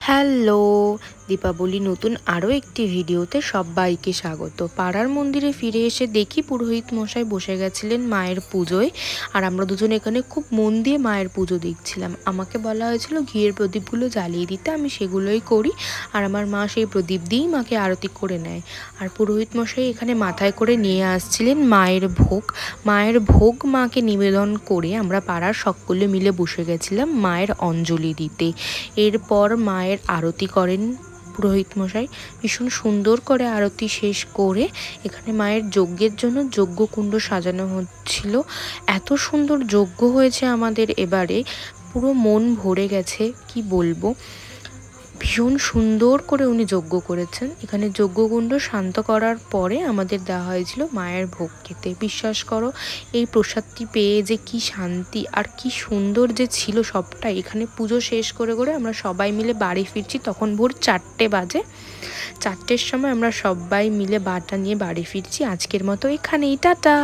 Hello, Deepavali নতুন আরও একটি ভিডিওতে সবাইকে স্বাগত। পাড়ার মন্দিরে ফিরে এসে দেখি পুরোহিত মশাই বসে গেছিলেন মায়ের পুজোয়। আর আমরা দুজন এখানে খুব মন দিয়ে মায়ের পুজো দেখছিলাম। আমাকে বলা হয়েছিল ঘিয়ের প্রদীপগুলো জ্বালিয়ে দিতে, আমি সেগুলোই করি। আর আমার মা সেই প্রদীপ দিয়েই মাকে আরতি করে নেয়। আর পুরোহিত মশাই এখানে মাথায় করে নিয়ে আসছিলেন মায়ের ভোগ। মায়ের ভোগ মাকে নিবেদন করে আমরা পাড়ার সকলে মিলে বসে গেছিলাম মায়ের অঞ্জলি দিতে। এরপর মায়ের আরতি করেন পুরোহিত মশাই। ভীষণ সুন্দর করে আরতি শেষ করে এখানে মায়ের যজ্ঞের জন্য যজ্ঞকুণ্ড সাজানো হচ্ছিল। এত সুন্দর যজ্ঞ হয়েছে আমাদের এবারে, পুরো মন ভরে গেছে, কি বলবো। ভীষণ সুন্দর করে উনি যজ্ঞ করেছেন। এখানে যজ্ঞকুণ্ড শান্ত করার পরে আমাদের দেওয়া হয়েছিল মায়ের ভোগ খেতে। বিশ্বাস করো, এই প্রসাদটি পেয়ে যে কি শান্তি আর কি সুন্দর যে ছিল সবটাই। এখানে পুজো শেষ করে আমরা সবাই মিলে বাড়ি ফিরছি, তখন ভোর 4টে বাজে। 4টের সময় আমরা সবাই মিলে বাটা নিয়ে বাড়ি ফিরছি। আজকের মতো এখানেই, টাটা।